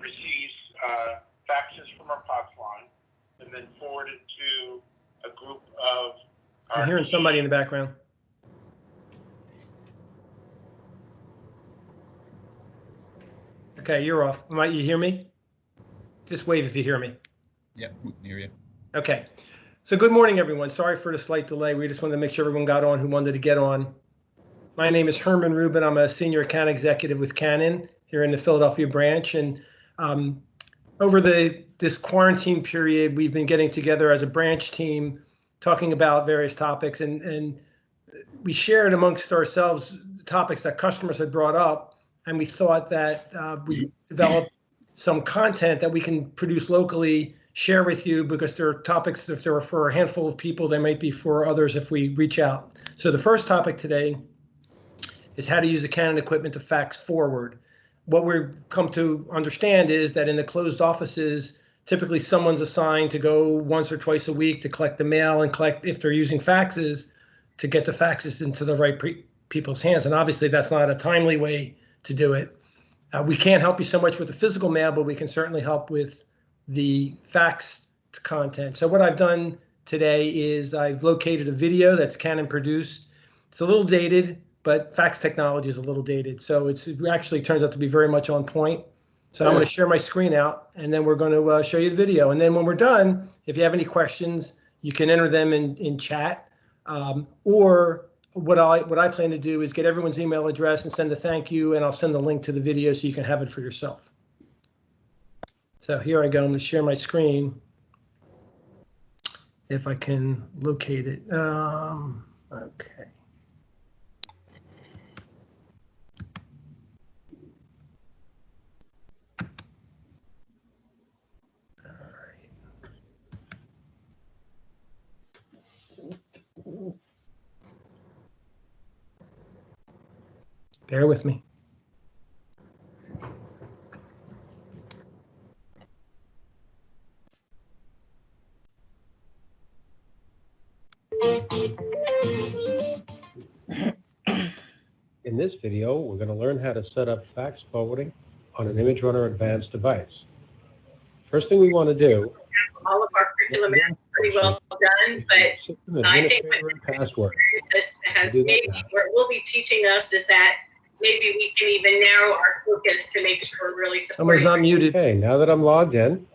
receives faxes from our POTS line and then forward it to a group of I'm hearing somebody in the background. Okay, you're off. Might you hear me? Just wave if you hear me. Yeah, we can hear you. Okay. So good morning, everyone. Sorry for the slight delay. We just wanted to make sure everyone got on who wanted to get on. My name is Herman Rubin. I'm a senior account executive with Canon here in the Philadelphia branch. And over this quarantine period, we've been getting together as a branch team, talking about various topics. And we shared amongst ourselves topics that customers had brought up. And we thought that we developed some content that we can produce locally, share with you, because there are topics, if there are for a handful of people, they might be for others if we reach out. So the first topic today is how to use the Canon equipment to fax forward. What we've come to understand is that in the closed offices, typically someone's assigned to go once or twice a week to collect the mail and collect, if they're using faxes, to get the faxes into the right people's hands. And obviously that's not a timely way to do it. We can't help you so much with the physical mail, but we can certainly help with the fax content. So what I've done today is I've located a video that's Canon produced. It's a little dated, but fax technology is a little dated. So it actually turns out to be very much on point. So I'm going to share my screen out, and then we're going to show you the video. And then when we're done, if you have any questions, you can enter them in chat. Or what I plan to do is get everyone's email address and send a thank you, and I'll send the link to the video so you can have it for yourself. So here I go. I'm going to share my screen if I can locate it. Okay. Bear with me. In this video, we're going to learn how to set up fax forwarding on an Image Runner Advanced device. First thing we want to do... All of our curriculum is pretty well done, but I think what password has maybe what will be teaching us is that maybe we can even narrow our focus to make sure we're really supporting. Someone's not muted. Okay, now that I'm logged in,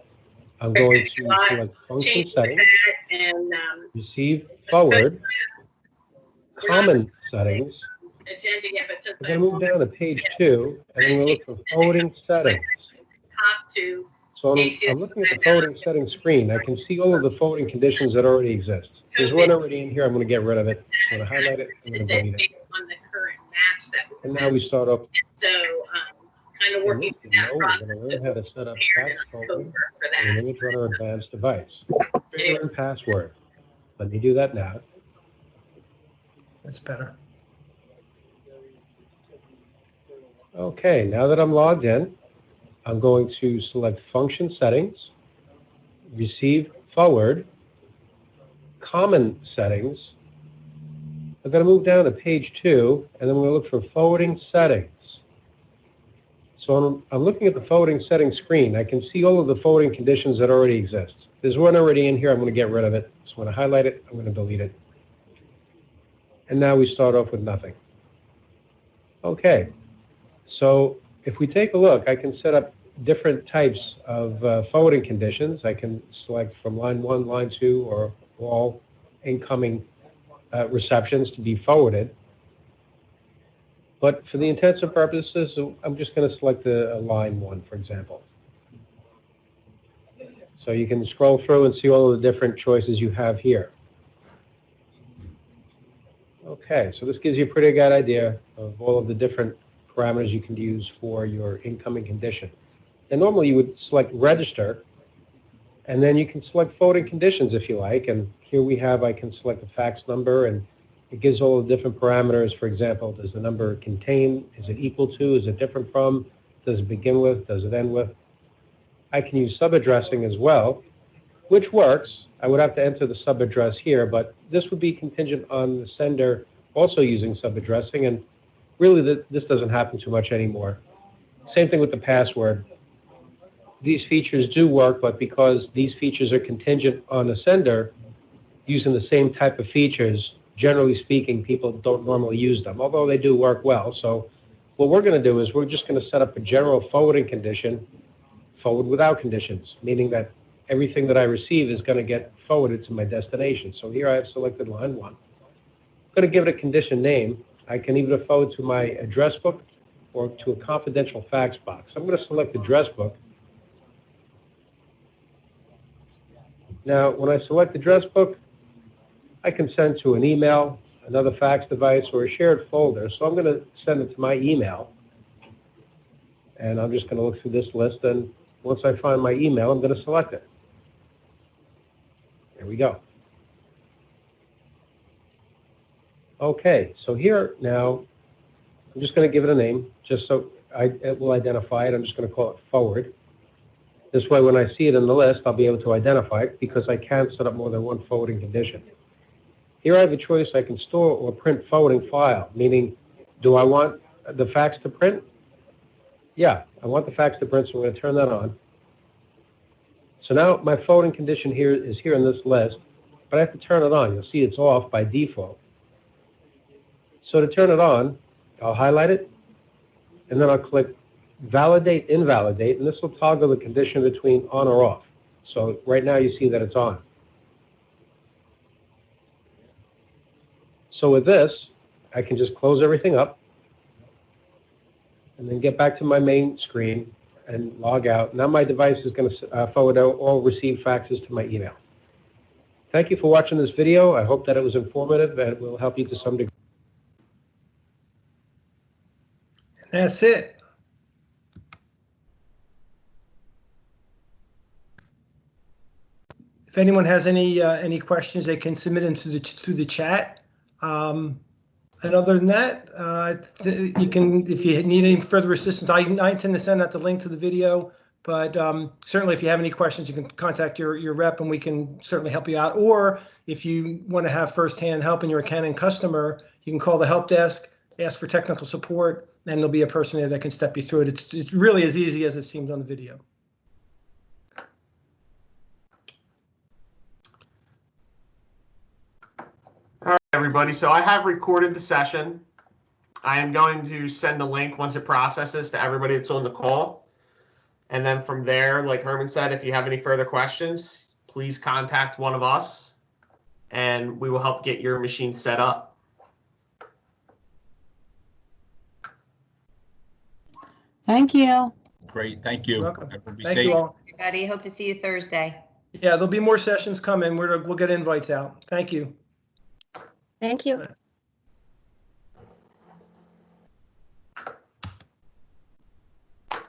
I'm going to select Function Settings, and Receive Forward, Common Settings. Agenda yet, but since I'm going to move down to page 2, and I'm going to look for Forwarding Settings. So I'm looking at the forwarding settings screen. I can see all of the forwarding conditions that already exist. There's one already in here. I'm going to get rid of it. I'm going to highlight it. I'm going to delete it. On the current maps that and now we start off. So kind of working through that process. We're going to learn how to set up fax forwarding on an Image Runner Advanced device. Trigger and password. Let me do that now. That's better. Okay, now that I'm logged in, I'm going to select Function Settings, Receive Forward, Common Settings. I'm going to move down to page 2, and then we're going to look for Forwarding Settings. So I'm looking at the forwarding settings screen. I can see all of the forwarding conditions that already exist. There's one already in here. I'm going to get rid of it. So I'm going to highlight it. I'm going to delete it. And now we start off with nothing. Okay. So if we take a look, I can set up different types of forwarding conditions. I can select from line 1, line 2, or all incoming receptions to be forwarded. But for the intents and purposes, I'm just going to select a line 1, for example. So you can scroll through and see all of the different choices you have here. Okay, so this gives you a pretty good idea of all of the different parameters you can use for your incoming condition. And normally you would select register, and then you can select forwarding conditions if you like. And here we have, I can select a fax number, and it gives all the different parameters. For example, does the number contain, is it equal to, is it different from, does it begin with, does it end with? I can use subaddressing as well, which works. I would have to enter the subaddress here, but this would be contingent on the sender also using subaddressing, and really this doesn't happen too much anymore. Same thing with the password. these features do work, but because these features are contingent on a sender using the same type of features, generally speaking, people don't normally use them, although they do work well. So what we're going to do is we're just going to set up a general forwarding condition, forward without conditions, meaning that everything that I receive is going to get forwarded to my destination. So here I have selected line 1. I'm going to give it a condition name. I can either forward to my address book or to a confidential fax box. I'm going to select address book. Now, when I select address book, I can send to an email, another fax device, or a shared folder. So I'm going to send it to my email. And I'm just going to look through this list, and once I find my email, I'm going to select it. There we go. Okay, so here now, I'm just going to give it a name, just so it will identify it. I'm just going to call it forward. This way, when I see it in the list, I'll be able to identify it because I can set up more than one forwarding condition. Here I have a choice. I can store or print forwarding file, meaning, do I want the fax to print? Yeah, I want the fax to print, so I'm going to turn that on. So now my forwarding condition here is here in this list, but I have to turn it on. You'll see it's off by default. So to turn it on, I'll highlight it, and then I'll click Validate, Invalidate, and this will toggle the condition between on or off. So right now you see that it's on. So with this, I can just close everything up and then get back to my main screen and log out. Now my device is going to forward out all received faxes to my email. Thank you for watching this video. I hope that it was informative and it will help you to some degree. That's it. If anyone has any questions, they can submit them through the chat. And other than that, you can, if you need any further assistance, I intend to send out the link to the video. But certainly, if you have any questions, you can contact your rep, and we can certainly help you out. Or if you want to have firsthand help and you're a Canon customer, you can call the help desk, ask for technical support, and there'll be a person there that can step you through it. It's really as easy as it seems on the video. All right, everybody. So I have recorded the session. I am going to send the link once it processes to everybody that's on the call. And then from there, like Herman said, if you have any further questions, please contact one of us and we will help get your machine set up. Thank you. Great, thank you. You're welcome. Everyone be Thank safe. you all. Everybody, hope to see you Thursday. Yeah, there'll be more sessions coming. We'll get invites out. Thank you. Thank you.